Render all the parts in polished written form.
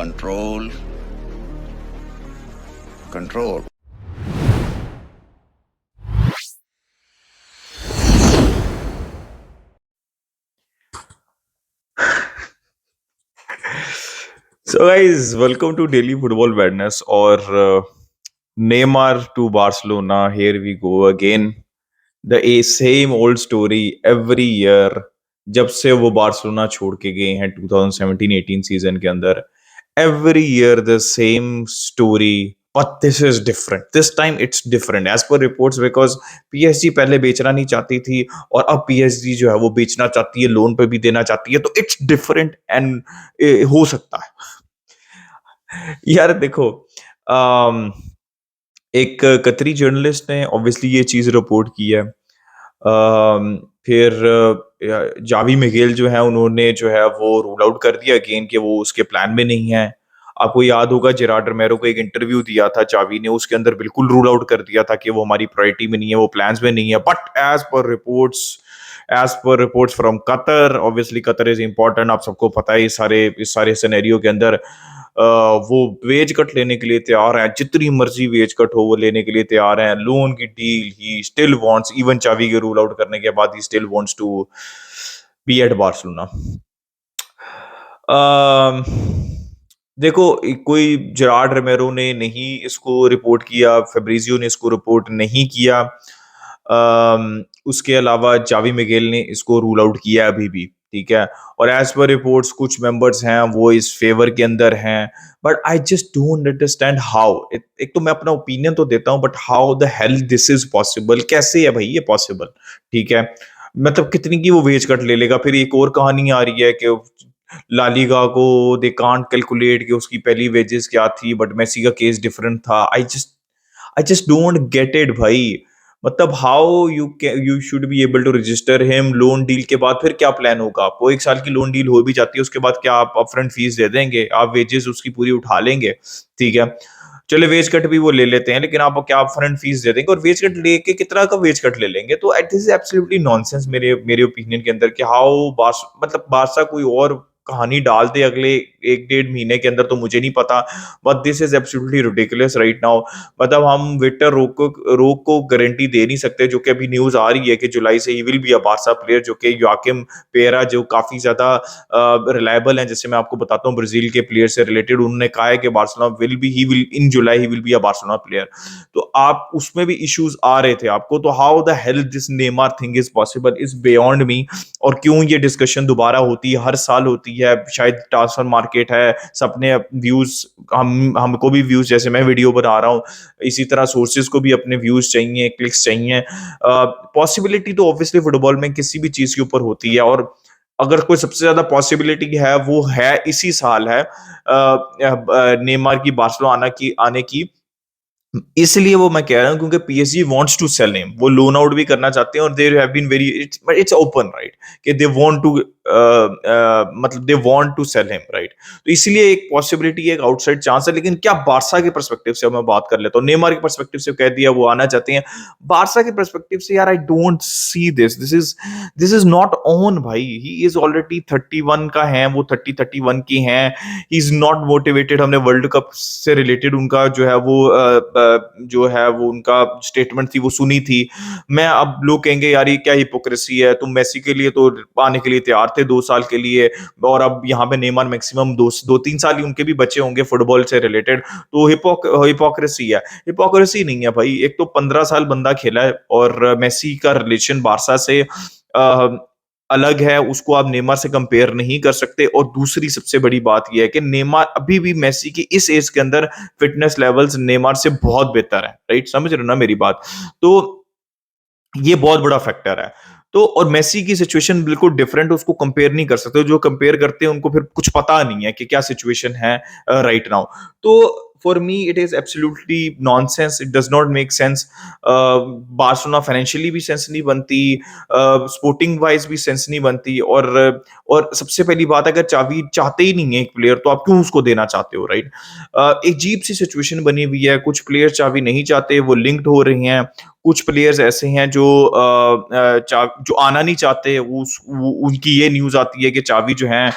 control, control. So guys, welcome to Daily Football Madness or Neymar to Barcelona. Here we go again. Same old story every year. जब से वो Barcelona छोड़ के गए हैं 2017-18 season के अंदर, every year the same story. But this is different. This time it's different as per reports because PSG पहले बेचना नहीं चाहती थी और अब PSG जो है वो बेचना चाहती है, लोन पे भी देना चाहती है, तो it's different and हो सकता है। यार देखो, अम, एक कतरी जर्नलिस्ट ने ऑब्वियसली ये चीज रिपोर्ट की है। फिर जावी मिगेल जो है उन्होंने जो है वो रूल आउट कर दिया अगेन कि वो उसके प्लान में नहीं है। आपको याद होगा जेरार्ड रोमेरो को एक इंटरव्यू दिया था चावी ने, उसके अंदर बिल्कुल रूल आउट कर दिया था कि वो हमारी प्रायोरिटी में नहीं है, वो प्लान्स में नहीं है। But as per reports from Qatar, obviously Qatar is important, आप सबको पता है। इस सारे सिनेरियो के अंदर वो वेज कट लेने के लिए तैयार हैं, जितनी मर्जी वेज कट हो वो लेने के लिए तैयार हैं। लोन की deal he still wants, even Xavi के रूल आउट करने के बाद he still wants to be at Barcelona. Um, देखो, कोई जेरार्ड रोमेरो ने नहीं इसको रिपोर्ट किया, फेब्रिजियो ने इसको रिपोर्ट नहीं किया। उसके अलावा जावी मिगेल ने इसको रूल आउट किया अभी भी, ठीक है। और एज पर रिपोर्ट्स कुछ मेंबर्स हैं वो इस फेवर के अंदर हैं, but I just don't understand how. एक तो मैं अपना ओपिनियन तो देता हूँ, but how the hell this is possible? कैसे है भाई ये पॉसिबल? ठीक है, मतलब कितनी की वो वेज कट ले लेगा? फिर एक और कहानी आ रही है कि लालीगा को दे कांट कैलकुलेट कि उसकी पहली वेजेस क्या थी, बट मेसी का केस डिफरेंट था। I just don't get it भाई। मतलब how you should be able to register him. Loan deal के बाद फिर क्या प्लान होगा? आपको 1 साल की लोन डील हो भी जाती है, उसके बाद क्या आप अपफ्रंट फीस दे देंगे? आप वेजेस उसकी पूरी उठा लेंगे? ठीक है, चले वेज कट भी वो ले लेते हैं, लेकिन आप क्या अपफ्रंट फीस दे देंगे? और वेज कट लेके कितना का वेज कट ले लेंगे? तो दिस इज एब्सोल्युटली नॉनसेंस मेरे मेरे ओपिनियन के अंदर कि हाउ मतलब बारसा कोई और कहानी डाल दे अगले 1 डेढ़ महीने के अंदर, तो मुझे नहीं पता। But this is absolutely ridiculous right now. मतलब हम विक्टर रोक को गारंटी दे नहीं सकते, जो कि अभी न्यूज आ रही है कि जुलाई से he will be a Barça player, जो कि योआकिम पेरा, जो काफी ज्यादा रिलायबल है। जैसे मैं आपको बताता हूँ, ब्राजील के प्लेयर से रिलेटेड उन्होंने कहा है कि Barcelona will in July he will be a Barcelona player. तो आप उसमें भी इश्यूज आ रहे थे आपको, तो how the hell this Neymar thing is possible is beyond me. और क्यों ये डिस्कशन दोबारा होती है, हर साल होती है? शायद ट्रांसफर मार्केट है, सबने व्यूज, हमको भी व्यूज, जैसे मैं वीडियो बना रहा हूँ इसी तरह सोर्सेज को भी अपने व्यूज चाहिए, क्लिक्स चाहिए। पॉसिबिलिटी तो ऑब्वियसली फुटबॉल में किसी भी चीज के ऊपर होती है, और अगर कोई सबसे ज्यादा पॉसिबिलिटी है वो है इसी साल है नेमार की बार्सिलोना की आने की। इसलिए वो मैं कह रहा हूँ क्योंकि PSG wants to sell him, वो लोन आउट भी करना चाहते हैं, और they have been very, it's open right कि दे वांट टू मतलब they want to sell him right. तो इसलिए एक पॉसिबिलिटी, एक आउटसाइड चांस है। लेकिन क्या बारसा के पर्सपेक्टिव से मैं बात कर लेता हूँ, नेमार के पर्सपेक्टिव से कह दिया वो आना चाहते हैं, बारसा के पर्सपेक्टिव से यार I don't see this is not on भाई। ही इज ऑलरेडी 31 का है, वो 30-31 की हैं। He is not motivated. हमने वर्ल्ड कप से रिलेटेड उनका जो है वो उनका स्टेटमेंट थी वो सुनी थी। मैं, अब लोग कहेंगे यार ये क्या हिपोक्रेसी है, तुम मेसी के लिए तो आने के लिए तैयार थे 2 साल के लिए, और अब यहाँ पे नेमार मैक्सिमम 2-3 साल ही उनके भी बचे होंगे फुटबॉल से रिलेटेड, तो हिपोक्रेसी है? हिपोक्रेसी नहीं है भाई। एक तो 15 साल बंदा खेला है, और मेसी का रिलेशन बारसा से अलग है, उसको आप नेमार से कंपेयर नहीं कर सकते। और दूसरी सबसे बड़ी बात यह है कि नेमार अभी भी मेसी की इस एज के अंदर फिटनेस लेवल्स नेमार से बहुत बेहतर है, राइट? समझ रहे हो ना मेरी बात? तो ये बहुत बड़ा फैक्टर है। तो और मेसी की सिचुएशन बिल्कुल डिफरेंट, उसको कंपेयर नहीं कर सकते। जो कंपेयर करते हैं उनको फिर कुछ पता नहीं है कि क्या सिचुएशन है राइट नाउ। तो for me it is absolutely nonsense, it does not make sense. Barcelona financially भी सेंस नहीं बनती, स्पोर्टिंग वाइज भी सेंस नहीं बनती। और सबसे पहली बात, अगर चावी चाहते ही नहीं है एक प्लेयर, तो आप क्यों उसको देना चाहते हो, राइट? एक अजीब सी सिचुएशन बनी हुई है, कुछ प्लेयर चावी नहीं चाहते, वो लिंक्ड हो रही हैं, कुछ प्लेयर्स ऐसे हैं जो जो आना नहीं चाहते, उनकी ये न्यूज़ आती है कि चावी जो है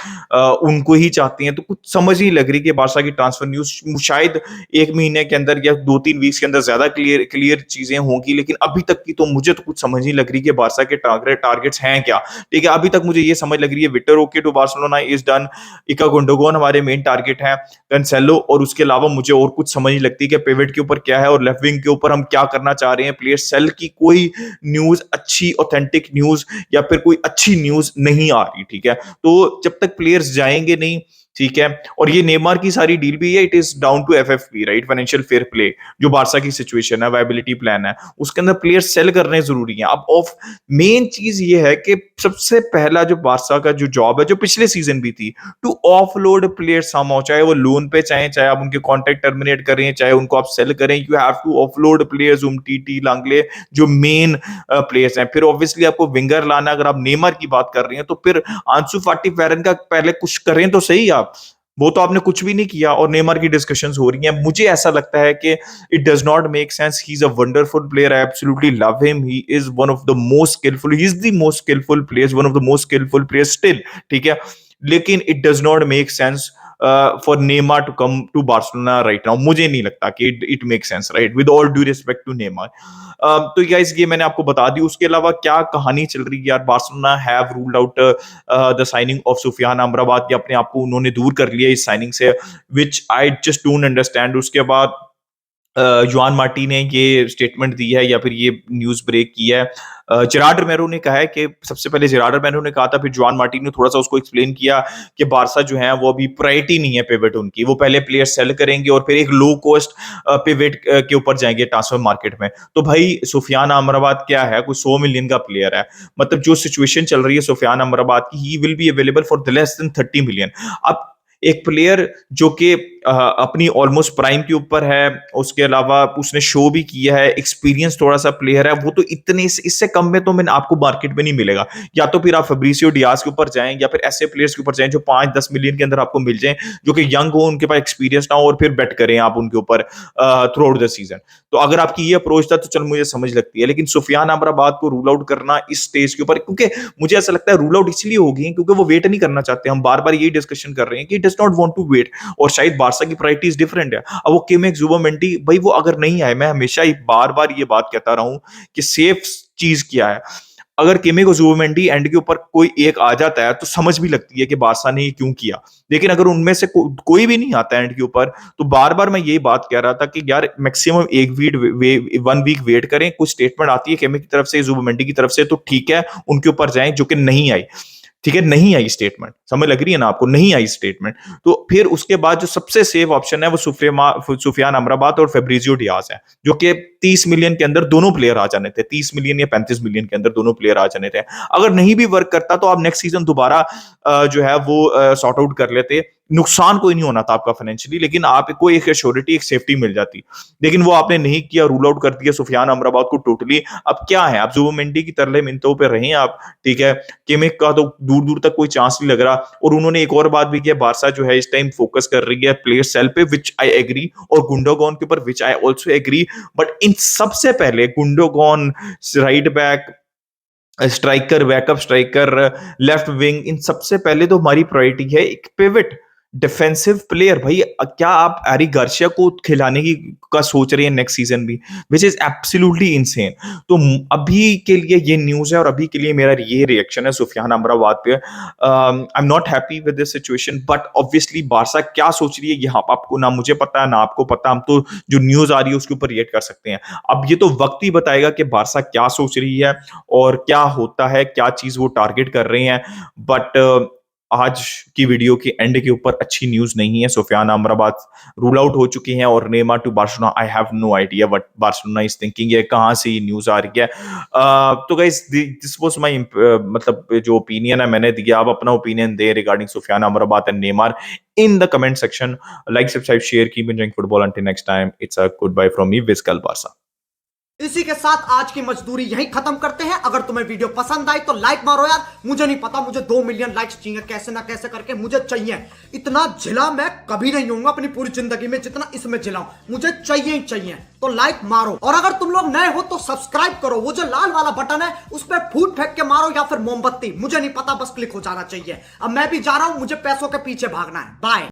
उनको ही चाहती हैं, तो कुछ समझ नहीं लग रही कि बारसा की ट्रांसफर न्यूज़ शायद 1 महीने के अंदर या 2-3 वीक्स के अंदर ज़्यादा क्लियर क्लियर चीज़ें होंगी, लेकिन अभी तक की तो मुझे तो कुछ समझ नहीं लग रही कि बारसा के टारगेट्स हैं क्या? ठीक है, अभी तक मुझे ये समझ लग रही है Victor okay to Barcelona is done, Ilkay Gundogan हमारे मेन टारगेट हैं, कैंसेलो, और उसके अलावा मुझे और कुछ समझ नहीं लगती कि पिवट के ऊपर क्या है और लेफ्ट विंग के ऊपर हम क्या करना चाह रहे हैं। प्लेयर सेल की कोई न्यूज़, अच्छी ऑथेंटिक न्यूज़ या फिर कोई अच्छी न्यूज़ नहीं आ रही, ठीक है? तो जब तक प्लेयर्स जाएँगे नहीं, ठीक है? और ये नेमार की सारी डील भी है, it is down to FFP, right? Financial fair play, जो बार्सा की सिचुएशन है, वायबिलिटी प्लान है, उसके अंदर प्लेयर्स सेल करने ज़रूरी हैं। अब ऑफ मेन चीज़ ये है कि सबसे पहला जो बार्सा का जो जॉब है, जो पिछले सीज़न भी थी, टू ऑफलोड प्लेयर्स समहाउ, चाहे वो लोन पे चाहे आप उनके कॉन्ट्रैक्ट टर्मिनेट करें, चाहे उनको आप सेल करें, you have to offload players, Umtiti, Lenglet, जो मेन प्लेयर्स हैं। फिर ऑब्वियसली आपको विंगर लाना, अगर आप नेमार की बात कर रहे हैं, तो फिर आंसू फाटी, फेरन का पहले कुछ करें तो सही आप। वो तो आपने कुछ भी नहीं किया और नेमार की डिस्कशंस हो रही हैं। मुझे ऐसा लगता है कि it does not make sense. He is a wonderful player, I absolutely love him, he is one of the most skillful, he is the most skillful players, one of the most skillful players still, ठीक है? लेकिन it does not make sense for Neymar to come to Barcelona right now. मुझे नहीं लगता कि it make sense, right? With all due respect to Neymar. तो guys ये मैंने आपको बता दी। उसके अलावा क्या कहानी चल रही है यार, Barcelona have ruled out the signing of Sofyan Amrabat, या अपने आप को उन्होंने दूर कर लिया इस साइनिंग से, which I just don't understand. उसके बाद जुआन मार्टी ने ये स्टेटमेंट दी है या फिर ये न्यूज़ ब्रेक की है। जेरार्ड रोमेरो ने कहा है कि सबसे पहले जेरार्ड रोमेरो ने कहा था, फिर जुआन मार्टी ने थोड़ा-सा उसको एक्सप्लेन किया कि बार्सा जो है वो अभी प्रायोरिटी नहीं है पिवट उनकी। वो पहले प्लेयर सेल करेंगे और फिर एक लो कॉस्ट पिवट के ऊपर जाएँगे ट्रांसफर मार्केट में। तो भाई सुफियान अमराबाद क्या है, कोई 100 मिलियन का प्लेयर है। मतलब जो सिचुएशन चल रही है सुफियान अमराबाद की, he will be available for the less than 30 million. अब एक प्लेयर जो कि अपनी ऑलमोस्ट प्राइम के ऊपर है, उसके अलावा उसने शो भी किया है, एक्सपीरियंस थोड़ा-सा प्लेयर है, वो तो इतने इससे कम में तो मैं आपको मार्केट में नहीं मिलेगा। या तो फिर आप फैब्रिसियो डियाज के ऊपर जाएँ या फिर ऐसे प्लेयर्स के ऊपर जाएँ जो 5-10 मिलियन के अंदर आपको मिल जाएँ, जो कि यंग हो, उनके पास एक्सपीरियंस ना हो, और फिर बेट करें आप उनके ऊपर थ्रू आउट द सीज़न। तो अगर आपकी ये अप्रोच था तो चलो मुझे समझ लगती है। लेकिन सुफियान अमराबाद को रूल आउट करना इस स्टेज के ऊपर, क्योंकि मुझे ऐसा लगता है रूल आउट इसलिए हो गई है क्योंकि वो वेट नहीं करना चाहते। हम बार-बार यही डिस्कशन कर रहे हैं कि does not want to wait, और शायद बार्सा की प्रायोरिटीज डिफरेंट है। अब वो किमिक जुबामेंडी, भाई वो अगर नहीं आए, मैं हमेशा ही बार-बार ये बात कहता रहा हूँ कि सेफ चीज क्या है। अगर किमिक और जुबामेंडी एंड के ऊपर कोई एक आ जाता है तो समझ भी लगती है कि बार्सा ने ये क्यों किया। लेकिन अगर उनमें से कोई भी नहीं आता एंड के ऊपर, तो बार-बार मैं यही बात कह रहा था कि यार मैक्सिमम 1 वीक 1 वीक वेट करें। कुछ स्टेटमेंट आती है किमिक की तरफ से, जुबामेंडी की तरफ से, तो ठीक है, उनके ऊपर जाएँ, जो कि नहीं आई। ठीक है, नहीं आई स्टेटमेंट, समझ लग रही है ना आपको, नहीं आई स्टेटमेंट। तो फिर उसके बाद जो सबसे सेफ ऑप्शन है वो सुफियान अमराबात और फैब्रिजियो डियाज है, जो कि 30 मिलियन के अंदर दोनों प्लेयर आ जाने थे, 30 मिलियन या 35 मिलियन के अंदर दोनों प्लेयर आ जाने थे। अगर नहीं भी वर्क करता तो आप नेक्स्ट सीजन दोबारा जो है वो सॉर्ट आउट कर लेते। नुकसान कोई नहीं होना था आपका फाइनेंशियली, लेकिन आपको एक एश्योरिटी, एक सेफ्टी मिल जाती। लेकिन वो आपने नहीं किया, रूल आउट कर दिया सुफियान अमराबाद को टोटली। अब क्या है, आप जुबामेंडी की तरले मिनटों पे रहें आप, ठीक है? किमिक का तो दूर-दूर तक कोई चांस नहीं लग रहा। और उन्होंने एक और बात भी की है, बार्सा जो है इस टाइम फोकस कर रही है प्लेयर सेल पे, व्हिच आई एग्री, और गुंडोगन के ऊपर, which I also agree. But इन सबसे पहले Gundogan, right back, striker, backup striker, left wing, इन सबसे पहले तो हमारी प्रायोरिटी है एक पिवट, डिफेंसिव प्लेयर। भाई क्या आप एरी गार्सिया को खिलाने की का सोच रहे हैं नेक्स्ट सीजन भी, विच इज एब्सोल्युटली इनसेन। तो अभी के लिए ये न्यूज़ है और अभी के लिए मेरा ये रिएक्शन है सुफियान अमराबाद पे। I am not happy with this situation, but obviously Barca क्या सोच रही है ये आपको ना मुझे पता है ना आपको पता। हम तो जो न्यूज़ आ रही है उसके ऊपर रिएक्ट कर सकते हैं। अब ये तो वक्त ही बताएगा कि बार्सा क्या सोच रही है और क्या होता है, क्या चीज़ वो टारगेट कर रहे हैं। बट आज की वीडियो के एंड के ऊपर अच्छी न्यूज़ नहीं है। सुफियान अमराबाद रूल आउट हो चुके हैं और Neymar to Barcelona, I have no idea what Barcelona is thinking, ये कहाँ से ये न्यूज़ आ रही है। तो गाइस दिस वाज माय मतलब जो ओपिनियन है मैंने दिया। आप अपना ओपिनियन दें regarding Sofyan Amrabat and Neymar in the comment section. Like, subscribe, share, keep enjoying football. Until next time, it's a goodbye from me, Vizcal Barca. इसी के साथ आज की मजदूरी यहीं खत्म करते हैं। अगर तुम्हें वीडियो पसंद आई तो लाइक मारो यार। मुझे नहीं पता, मुझे 2 मिलियन लाइक्स चाहिए, कैसे ना कैसे करके मुझे चाहिए। इतना झिला मैं कभी नहीं होऊंगा अपनी पूरी जिंदगी में जितना इसमें झिलाऊं, मुझे चाहिए ही चाहिए। तो लाइक मारो, और अगर तुम लोग नए हो तो सब्सक्राइब करो। वो जो लाल वाला बटन है उस पर फूट फेंक के मारो या फिर मोमबत्ती, मुझे नहीं पता, बस क्लिक हो जाना चाहिए। अब मैं भी जा रहा हूं, मुझे पैसों के पीछे भागना है। बाय।